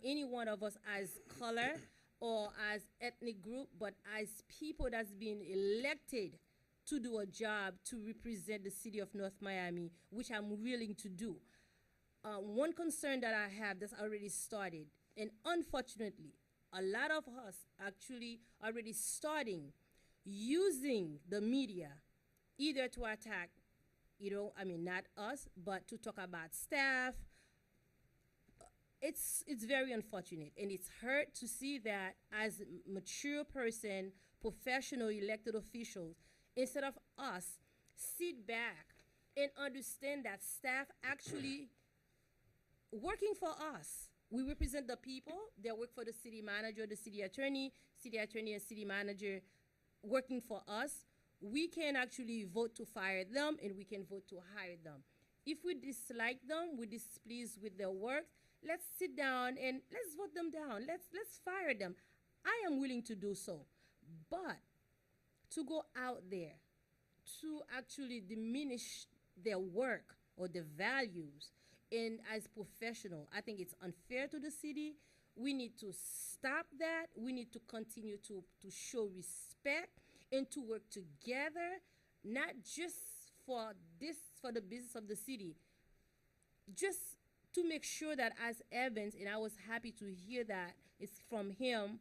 any one of us as color or as ethnic group, but as people that's been elected to do a job to represent the city of North Miami, which I'm willing to do. One concern that I have that's already started, and unfortunately, a lot of us actually already starting using the media either to attack, not us, but to talk about staff. It's very unfortunate, and it's hurt to see that as a mature person, professional elected officials, instead of us sit back and understand that staff actually working for us. We represent the people. They work for the city manager, the city attorney and city manager working for us. we can actually vote to fire them and we can vote to hire them. If we dislike them, we're displeased with their work, let's sit down and let's vote them down. Let's fire them. I am willing to do so. But to go out there to actually diminish their work or their values and as professional, I think it's unfair to the city. We need to stop that. We need to continue to show respect and to work together, not just for the business of the city, just to make sure that as Evans, and I was happy to hear that it's from him,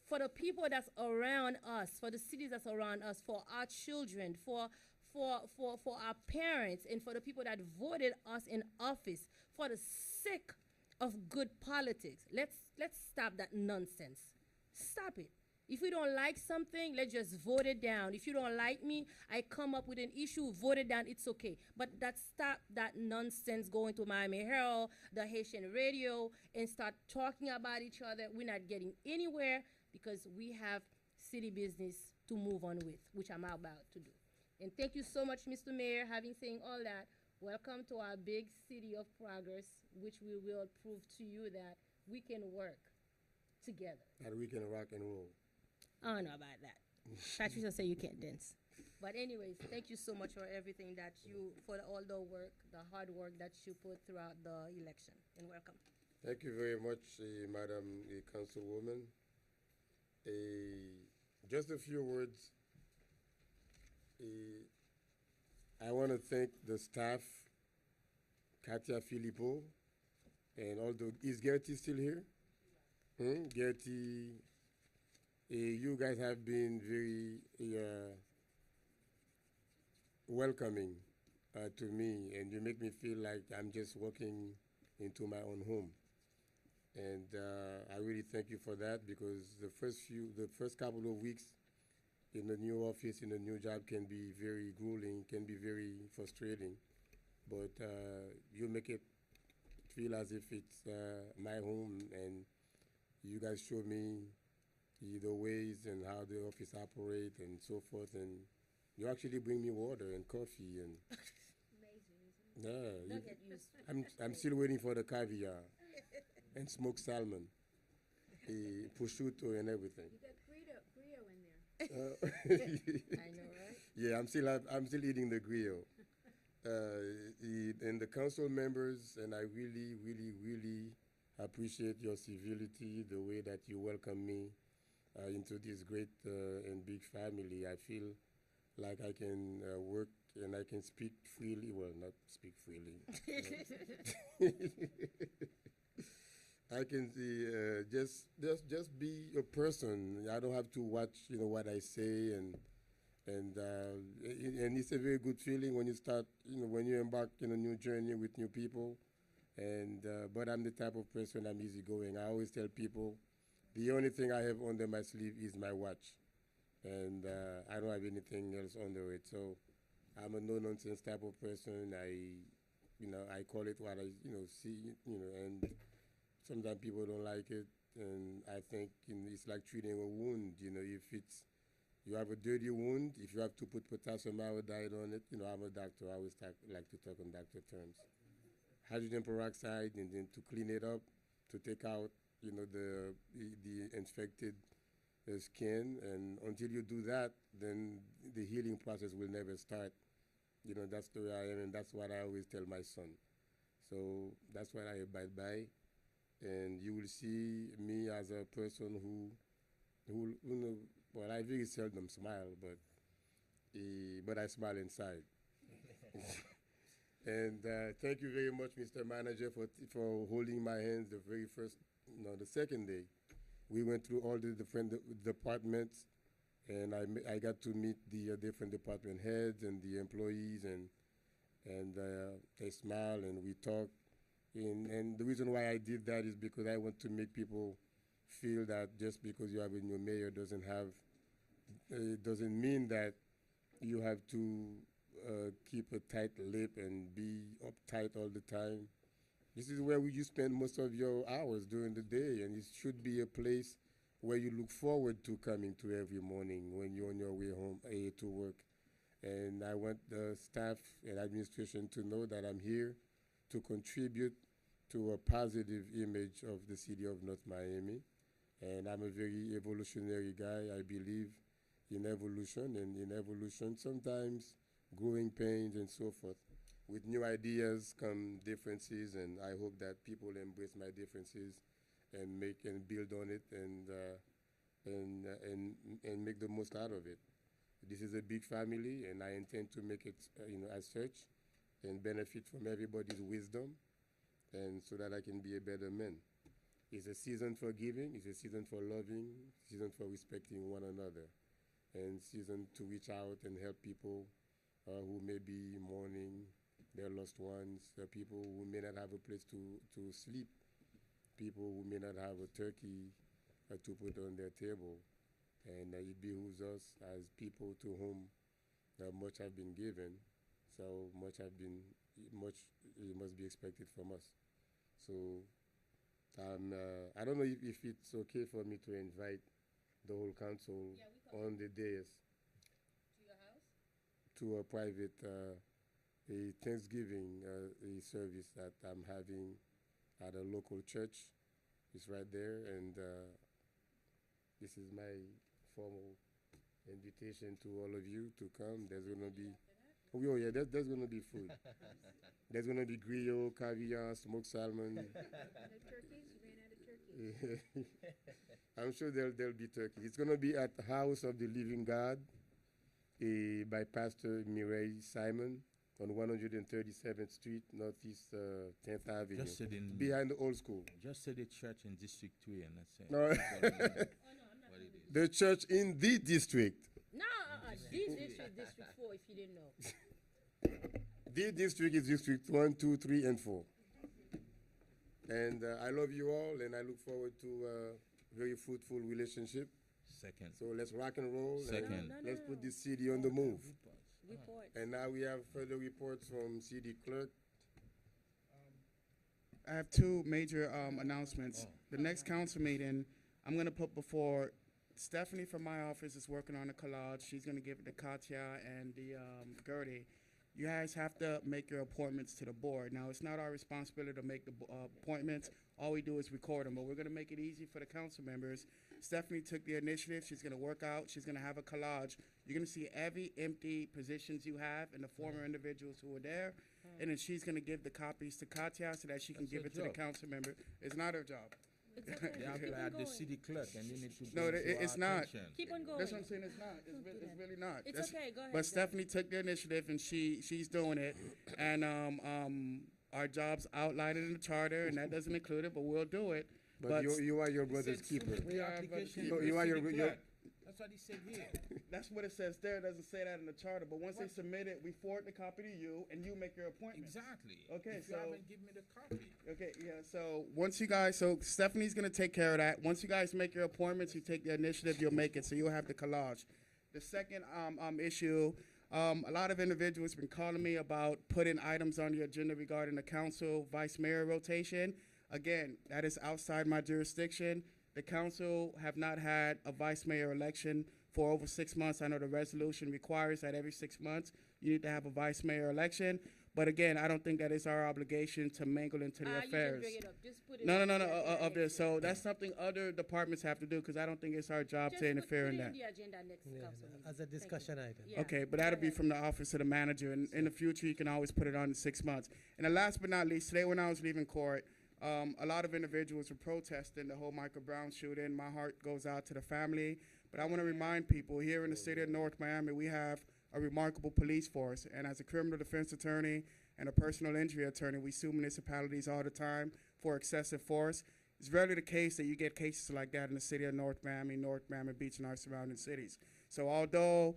for the people that's around us, for the cities that's around us, for our children, for our parents, and for the people that voted us in office, for the sake of good politics. Let's stop that nonsense. Stop it. If you don't like something, let's just vote it down. If you don't like me, I come up with an issue, vote it down, it's okay. But stop that nonsense going to Miami Herald, the Haitian radio, and start talking about each other. We're not getting anywhere because we have city business to move on with, which I'm about to do. And thank you so much, Mr. Mayor. Having said all that, welcome to our big city of progress, which we will prove to you that we can work together. That we can rock and roll. I don't know about that. Patricia said you can't dance. But anyways, thank you so much for everything that for all the work, the hard work that you put throughout the election. And welcome. Thank you very much, Madam Councilwoman. Just a few words. I want to thank the staff, Katia Filippo, and all the, is Gertie still here? Gertie, you guys have been very welcoming to me, and you make me feel like I'm just walking into my own home. And I really thank you for that, because the first couple of weeks in the new office, in the new job, can be very grueling, can be very frustrating. But you make it feel as if it's my home, and you guys show me the ways and how the office operate and so forth, and you actually bring me water and coffee and amazing, isn't it? yeah. Don't get used to it. I'm still waiting for the caviar and smoked salmon, prosciutto and everything. You got Grillo in there. I know, right? Yeah, I'm still eating the grill. And the council members, and I really, really, really appreciate your civility, the way that you welcome me into this great and big family. I feel like I can work and I can speak freely. Well, not speak freely. I can just be a person. I don't have to watch, what I say, and it's a very good feeling when you start, when you embark in a new journey with new people. And but I'm the type of person, I'm easygoing. I always tell people, the only thing I have under my sleeve is my watch, and I don't have anything else under it. So I'm a no-nonsense type of person. I call it what I see, and sometimes people don't like it, and I think it's like treating a wound. If you have a dirty wound, if you have to put potassium iodide on it, I'm a doctor. I always like to talk on doctor terms. Hydrogen peroxide, and then to clean it up, to take out, the infected skin, and until you do that, then the healing process will never start. That's the way I am, and that's what I always tell my son. So that's what I abide by, and you will see me as a person who well, I very seldom smile, but I smile inside. And thank you very much, Mr. Manager, for holding my hands the very first, the second day. We went through all the different departments, and I got to meet the different department heads and the employees, and they smiled and we talked. And the reason why I did that is because I want to make people feel that just because you have a new mayor doesn't mean that you have to keep a tight lip and be uptight all the time. This is where you spend most of your hours during the day, and it should be a place where you look forward to coming to every morning when you're on your way home to work. And I want the staff and administration to know that I'm here to contribute to a positive image of the city of North Miami. And I'm a very evolutionary guy. I believe in evolution, and in evolution, sometimes growing pains and so forth. With new ideas come differences, and I hope that people embrace my differences and make and build on it and make the most out of it. This is a big family, and I intend to make it, as such, and benefit from everybody's wisdom, and so that I can be a better man. It's a season for giving, it's a season for loving, season for respecting one another, and season to reach out and help people who may be mourning their lost ones, people who may not have a place to sleep, people who may not have a turkey to put on their table. And it behooves us as people to whom much have been given, so much must be expected from us. So I don't know if it's okay for me to invite the whole council on the dais To your house? to a private a Thanksgiving a service that I'm having at a local church. It's right there, and this is my formal invitation to all of you to come. There's gonna be, oh yeah, there's gonna be food. There's gonna be griot, caviar, smoked salmon. No turkeys? You ran out of turkeys. I'm sure there'll be turkey. It's gonna be at House of the Living God, by Pastor Mireille Simon on 137th Street, Northeast 10th Avenue, Just said in behind the old school. Just say the church in District 3 and that's it. No. That's what it is. What it is. The church in the district. No, this district, District 4, if you didn't know. The district is District 1, 2, 3, and 4. And I love you all, and I look forward to a very fruitful relationship. Second. So let's rock and roll. Second. And No, no, let's no. put this city on the move. Report. And now we have further reports from city clerk. I have two major announcements. The next council meeting, I'm going to put before Stephanie from my office is working on a collage. She's going to give it to Katya and the Gertie. You guys have to make your appointments to the board. Now, it's not our responsibility to make the appointments. All we do is record them, but we're going to make it easy for the council members. Stephanie took the initiative. She's going to work out. She's going to have a collage. You're going to see every empty positions you have and the former individuals who were there. And then she's going to give the copies to Katya so that she can That's give her it to the job. council member. It's not her job. It's okay. They have Keep to on add the going. city clerk and you need to No, bring it to it's our not. attention. Keep on going. That's what I'm saying. It's not. Don't do It's that. really not. It's That's- okay, go ahead. But go Stephanie took the initiative and she's doing it. And our job's outlined in the charter, and that doesn't include it, but we'll do it. But you are your brother's keeper. We are brother's Application keeper. to You the are your- city your- clerk. That's what he said here. That's what it says there. It doesn't say that in the charter. But once they submit it, we forward the copy to you, and you make your appointment. Exactly. Okay, If you so- haven't given me the copy. Okay, yeah, so once you guys, so Stephanie's gonna take care of that. Once you guys make your appointments, you take the initiative, you'll make it, so you'll have the collage. The second, issue, a lot of individuals been calling me about putting items on the agenda regarding the council vice mayor rotation. Again, that is outside my jurisdiction. The council have not had a vice mayor election for over 6 months. I know the resolution requires that every 6 months you need to have a vice mayor election. But again, I don't think that is our obligation to mingle into the You can affairs. bring it up. Just put it No, on no, no, the no, agenda of this. next So week. that's something other departments have to do, because I don't think it's our job Just to interfere put in it that. on the agenda next Yeah, council meeting. as a Thank you. discussion item. Yeah, Okay, but go that'll be ahead. from the office of the manager, and in the future, you can always put it on in 6 months. And the last but not least, today when I was leaving court, a lot of individuals were protesting the whole Michael Brown shooting. My heart goes out to the family, but I want to remind people here in the city of North Miami, we have a remarkable police force, and as a criminal defense attorney and a personal injury attorney, we sue municipalities all the time for excessive force. It's rarely the case that you get cases like that in the city of North Miami Beach, and our surrounding cities. So although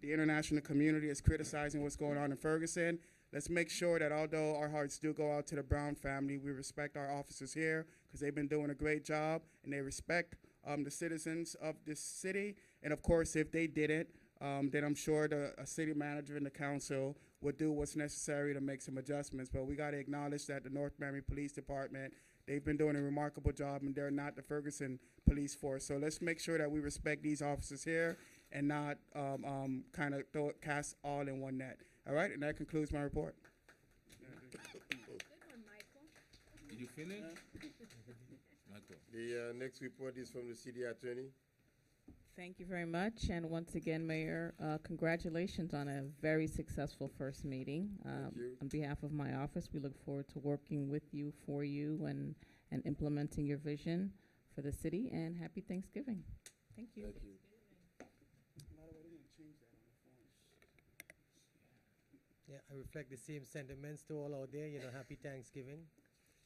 the international community is criticizing what's going on in Ferguson, let's make sure that although our hearts do go out to the Brown family, we respect our officers here because they've been doing a great job, and they respect the citizens of this city. And of course, if they didn't, then I'm sure the city manager and the council would do what's necessary to make some adjustments. But we got to acknowledge that the North Miami Police Department They've been doing a remarkable job, and they're not the Ferguson police force. So let's make sure that we respect these officers here and not kind of cast all in one net. All right, and that concludes my report. Did you finish? Michael. The next report is from the city attorney. Thank you very much, and once again, Mayor, congratulations on a very successful first meeting. Thank you. On behalf of my office, we look forward to working with you, for you, and implementing your vision for the city, and happy Thanksgiving. Thank you. Thank you. Yeah, I reflect the same sentiments to all out there. Happy Thanksgiving.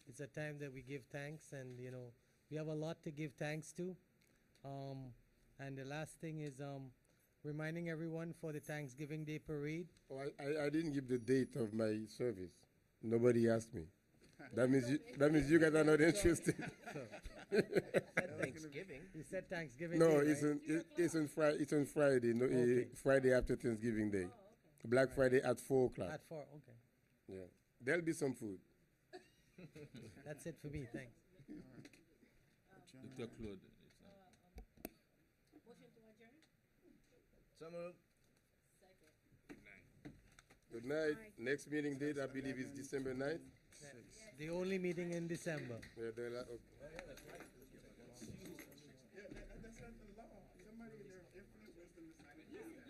It's a time that we give thanks, and we have a lot to give thanks to. And the last thing is reminding everyone for the Thanksgiving Day parade. Oh, I didn't give the date of my service. Nobody asked me. That means you guys are not interested. Thanksgiving. You said Thanksgiving No, Day, it's right? it's on Friday. No, Okay. Friday after Thanksgiving Day. Black Friday at 4:00. At 4, okay. Yeah, there'll be some food. That's it for me, thanks. Dr. Claude. So moved. Good night. Next meeting date, I believe, is December 9th. The only meeting in December. Yeah, okay. Yeah, that's not the law. Somebody in their infinite wisdom decided to do that.